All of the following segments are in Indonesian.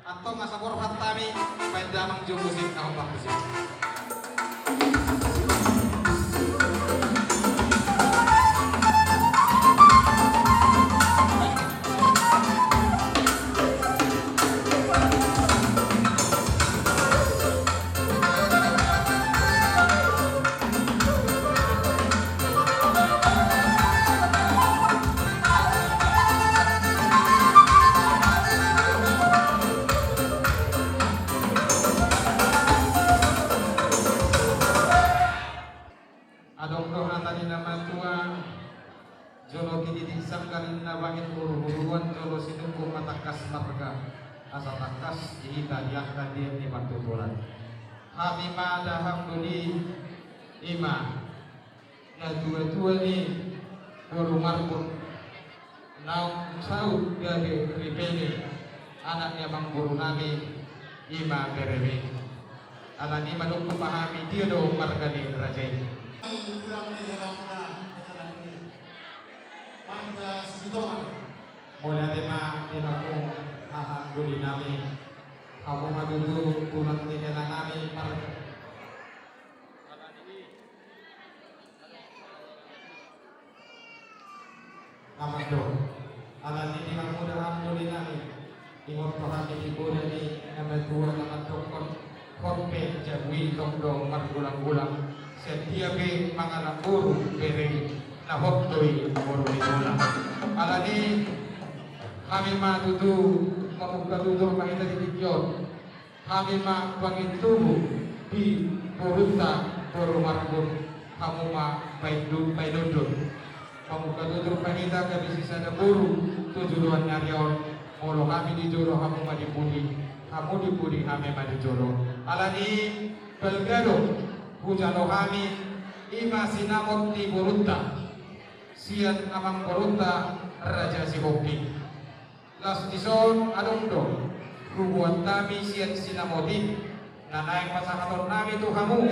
atau ngasapor hatami pada mengjumusin tahun bagus. Jolo kini sanggalin na bangit uru-uruan jolo sinungkung matakas marga asa takas ihita yakta dia di mantutulan hamima daham duli ima na dua-dua ni guru marpun naung saud dari ripeni anaknya bang guru nami ima berewe alani manung pahami dia do marga ni rajai mulai tema tinakung haha guli nami kamu madudu kurang tinela nami marga amado alani dengan mudah guli nami imut pahami ibu dari nama dua nama tokon korpe jagwi tongdong margulang-gulang setiap mangalang guru beri na hotdoi guru itulah alani kami madudu mamugadudur mahita di Dikyon kami ma pangitubu di Purunta Puru Marbun kamu ma paidudun mamugadudur mahita kami sisa na buru tujuan nyarion molo kami di joro kamu ma dipudi kamu dipudi kami ma di joro alani belgado hujalo kami ima sinamot di Purunta sian amang Purunta Raja Sihopi las dison adongdo rubuan kami sian sinamodin nanaing pasakaton nami tu kamu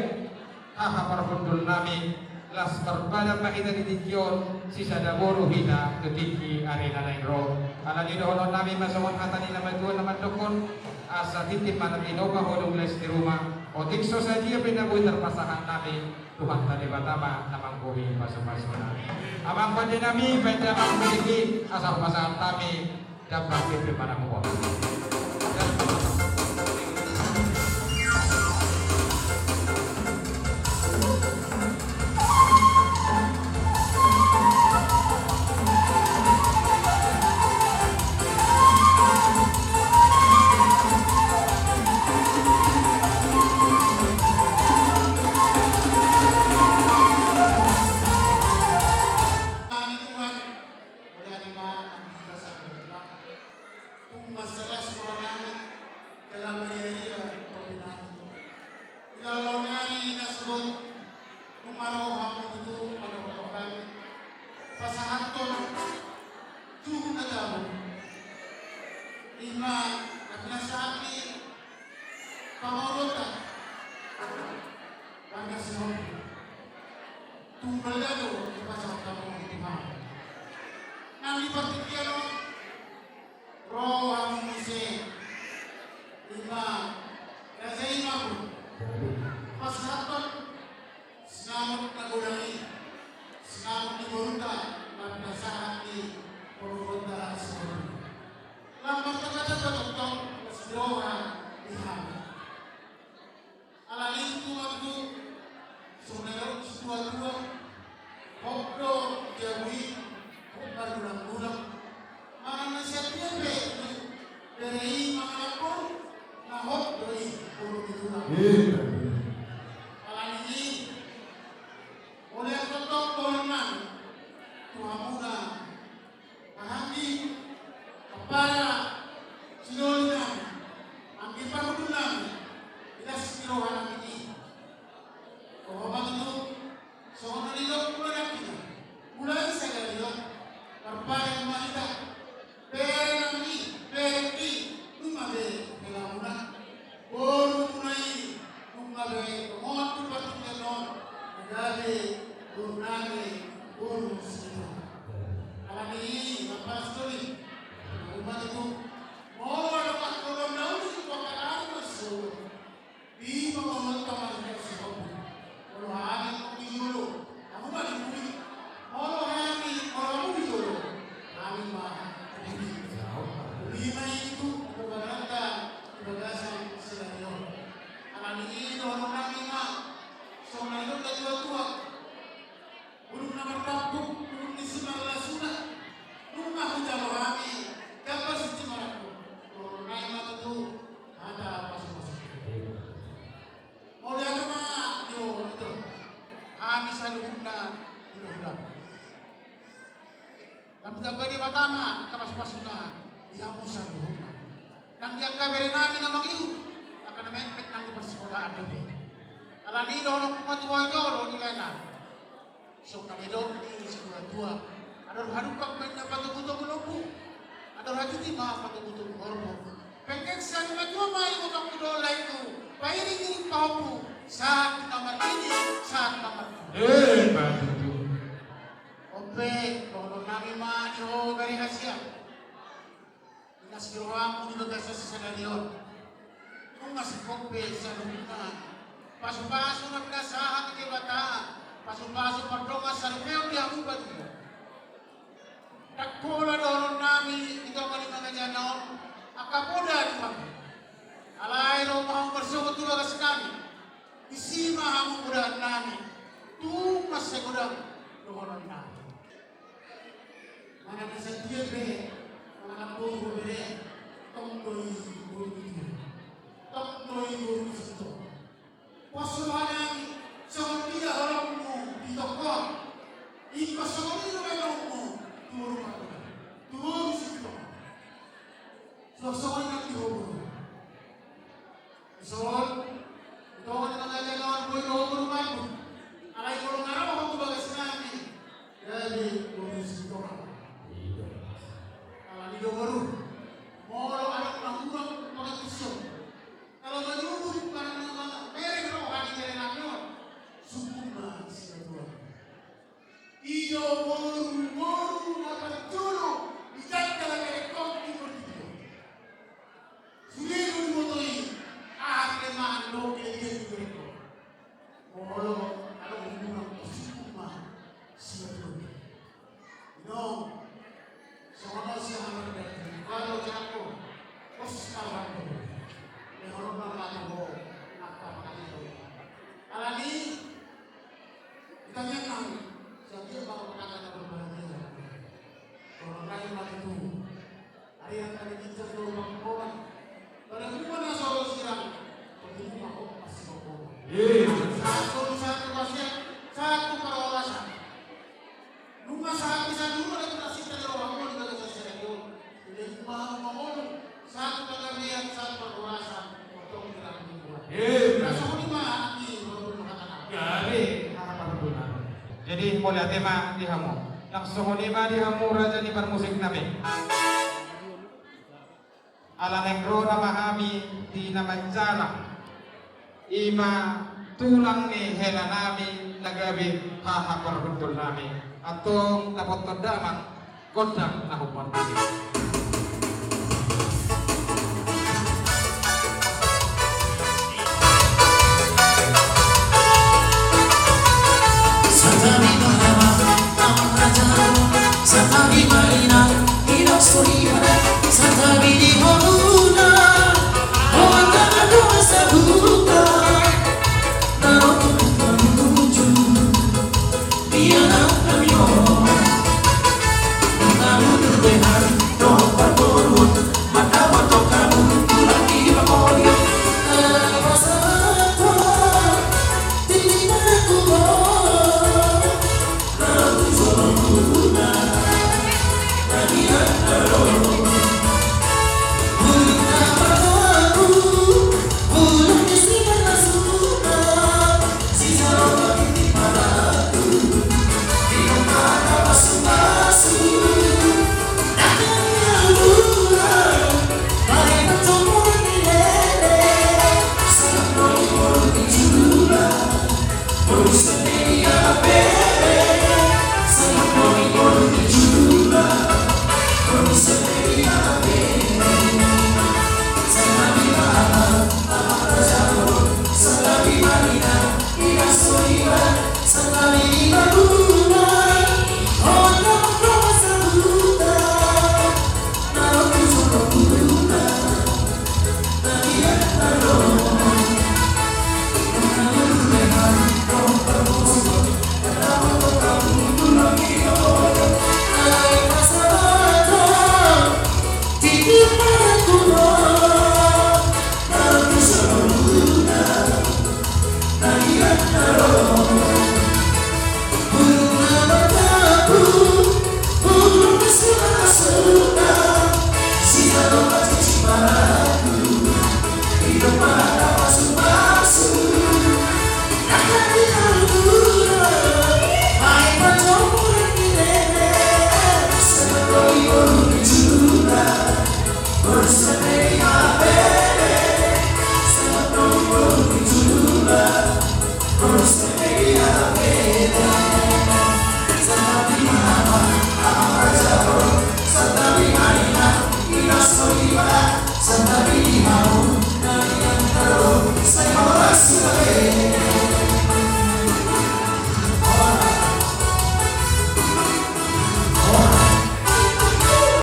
haha parpundul nami las berbada mahita di Dikyon sisa daboro hita ketiki arena naing ro ala di dohonon nami masawan hatani nama tuan nama dokon asa titip manam inoba hodong les di rumah otikso saja pinabuhi terpasangan nami Tuhan tadi batama namang kuhi pasu-pasu nami amang pandi nami penda amang miliki asal pasangan kami dapat pimpin pada muka. Alami, lepas tu ni, rumah itu, mau ada pak korban daun, kabere namin na mag-iu. Akan na mempet ng persekolahan doon. Alam ni doon ang kumatuwa doon nila na. So kami doon ni sekolah tua. Ada hadukak main na patututo gulobu. Ada hajuti ma patututo gorbo. Pengkek sa tua mai utang doon itu. Pairing ini paupu. Saat nomor ini, saat nomor itu. Patutu. Ope, kalau namin ma dari hasil. Nasiruang mo nilo sa senaryo. Kung masikope sa lupa, paso-paso na pinasahan ng bata, paso-paso pagdonga sa rupeo di hubad mo. Nagpula doon namin, ito ka rin mga dyan noon, akapuda di kami. Alay ro mahang bersuko tulog sa kami. Isima ang mudaan namin, tumas sa gudang doon namin. Mga nasa tiyabe, mga puro bere, tongtoy guru itu, tongtoy guru itu. Pasulangan seperti orangmu di toko, ikut seperti orangmu turun situ. Sesuatu yang dihubung. Soal, itu orang yang mengajarkan boy dihubung malu. Alai kalau ngarap aku bagas nami, jadi guru situ. Video baru, mau anak nanggung pakai pisau. Kalau menyuruh karena mereka kalau kaki dari namun, sukuna siapa? Iyo baru dapat curu, dijaga lagi kopi berdua. Sudah dimulai, akhirnya malu dia juga. Mau kalau hubungan sukuna siapa? No. Soalnya siapa yang kalau jago, khusus kalau yang orang orang mau apa itu. Kalau ni kita nyang, siapa kalau kata berbahaya. Orang lain lagi tu, ada yang kali kita tu orang. Pada mana solusi yang begini mau masih mau. Satu pasien, satu perawatan. Rumah sakit saya dulu ada nasi telur orang di dalam saya dulu. Jadi mau satu pekerjaan satu perluasan untuk tidak dibuat. Masuk di mana ni baru mengatakan. Jadi apa berguna? Jadi mulai tema di hamu. Langsung lima di hamu raja di bermusik nabi. Ala negro nama kami di nama jalan. Ima tulang ni hela nami nagabi haha perbetul nami. Atau dapat terdaman kodam nahupan ini. Satari Marina, Ino Suri